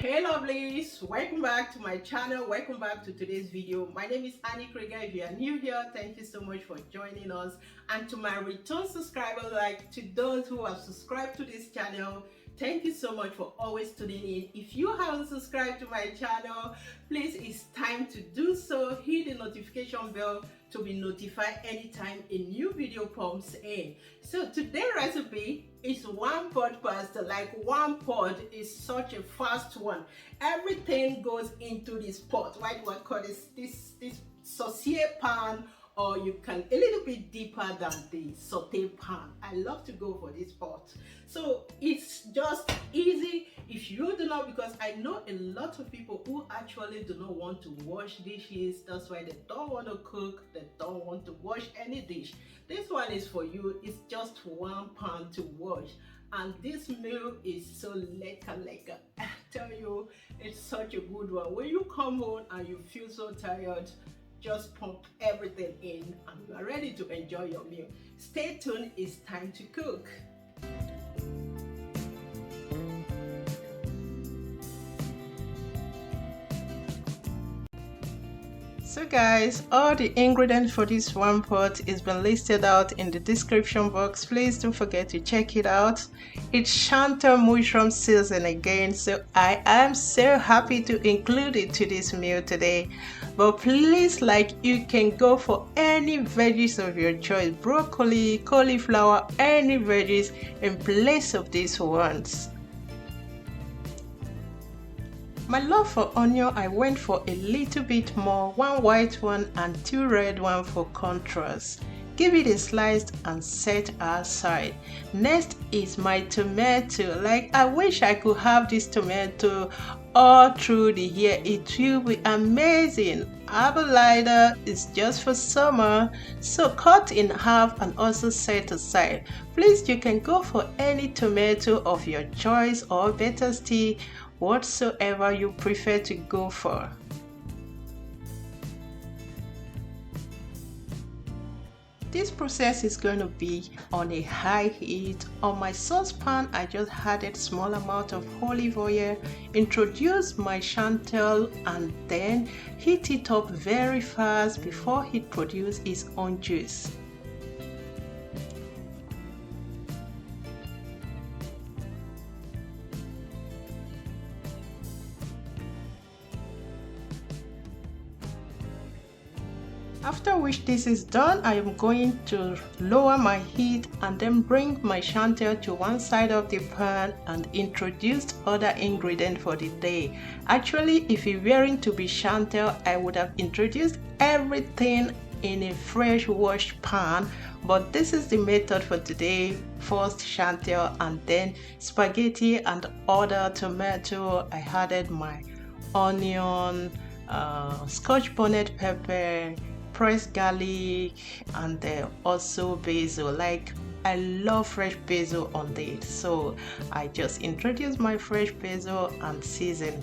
Hey lovelies, welcome back to my channel. Welcome back to today's video. My name is Annie Krieger. If you are new here, thank you so much for joining us. And to my return subscribers, like to those who have subscribed to this channel, thank you so much for always tuning in. If you haven't subscribed to my channel, please, it's time to do so. Hit the notification bell to be notified anytime a new video comes in. So today's recipe is one pot pasta. Like one pot is such a fast one. Everything goes into this pot. Right? What call this saucier pan, or you can a little bit deeper than the saute pan. I love to go for this pot. So it's just easy if you do not, because I know a lot of people who actually do not want to wash dishes. That's why they don't want to cook, they don't want to wash any dish. This one is for you. It's just one pan to wash. And this meal is so lekker. I tell you, it's such a good one. When you come home and you feel so tired, just pump everything in and you are ready to enjoy your meal. Stay tuned, it's time to cook. So guys, all the ingredients for this one pot is been listed out in the description box. Please don't forget to check it out. It's Chanterelle Mushroom season again, so I am so happy to include it to this meal today. But please, like, you can go for any veggies of your choice, broccoli, cauliflower, any veggies in place of these ones. My love for onion, I went for a little bit more, one white one and two red one for contrast. Give it a slice and set aside. Next is my tomato. Like, I wish I could have this tomato all through the year. It will be amazing. Apple cider is just for summer, so cut in half and also set aside. Please, you can go for any tomato of your choice, or better still, whatsoever you prefer to go for. This process is going to be on a high heat. On my saucepan, I just added small amount of olive oil, introduced my chanterelle, and then heat it up very fast before it produces its own juice. After which this is done, I am going to lower my heat and then bring my chanterelle to one side of the pan and introduce other ingredients for the day. Actually, if it weren't to be chanterelle, I would have introduced everything in a fresh washed pan, but this is the method for today. First chanterelle and then spaghetti and other tomato. I added my onion, scotch bonnet pepper, pressed garlic, and also basil. Like, I love fresh basil on this, so I just introduced my fresh basil and season.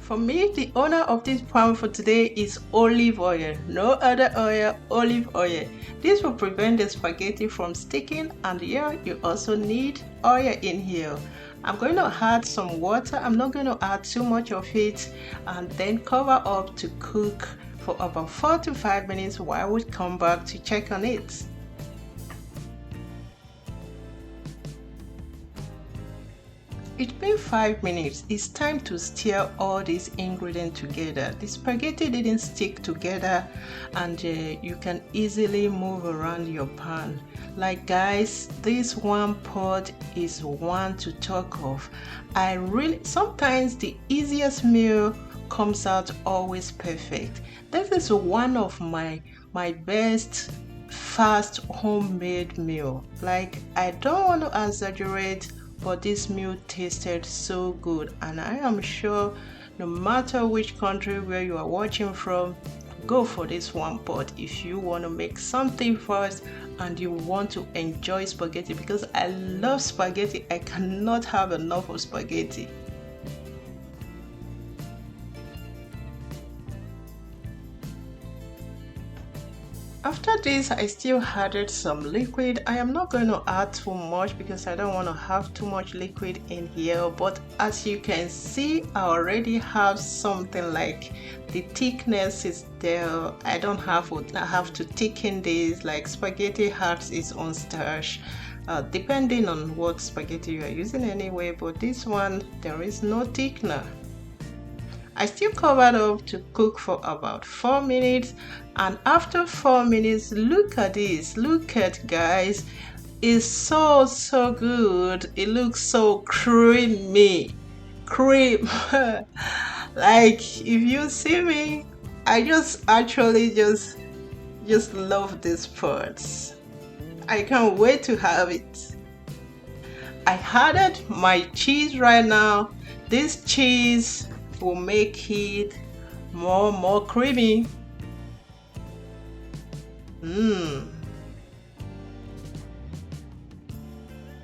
For me, the owner of this pan for today is olive oil. No other oil, olive oil. This will prevent the spaghetti from sticking, and yeah, you also need oil in here. I'm going to add some water. I'm not going to add too much of it, and then cover up to cook for about 4 to 5 minutes while we come back to check on it. it's been 5 minutes. It's time to stir all these ingredients together. The spaghetti didn't stick together, and you can easily move around your pan. Like guys, this one pot is one to talk of. Sometimes the easiest meal comes out always perfect. This is one of my best fast homemade meal. Like, I don't want to exaggerate, but this meal tasted so good, and I am sure no matter which country where you are watching from, go for this one pot if you want to make something fast and you want to enjoy spaghetti, because I love spaghetti. I cannot have enough of spaghetti. After this, I still added some liquid. I am not going to add too much because I don't want to have too much liquid in here, but as you can see, I already have something like the thickness is there. I don't have to thicken this. Like spaghetti has its own starch, depending on what spaghetti you are using anyway, but this one, there is no thickener. I still covered up to cook for about 4 minutes, and after 4 minutes, look at this. Look at, guys, it's so good. It looks so creamy. Like, if you see me, I just love these parts. I can't wait to have it. I added my cheese right now. This cheese will make it more creamy.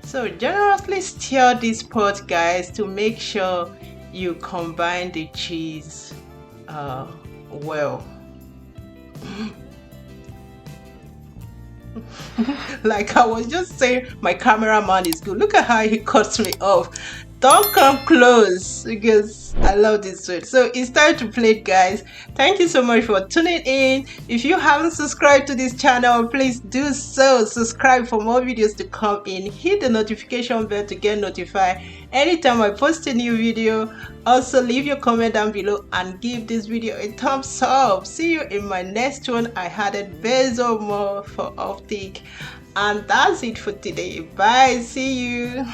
So generously stir this pot, guys, to make sure you combine the cheese well. Like I was just saying, my cameraman is good. Look at how he cuts me off. Don't come close because I love this food. So it's time to plate, guys. Thank you so much for tuning in. If you haven't subscribed to this channel, please do so. Subscribe for more videos to come in. Hit the notification bell to get notified anytime I post a new video. Also, leave your comment down below and give this video a thumbs up. See you in my next one. I added basil more for optic. And that's it for today. Bye. See you.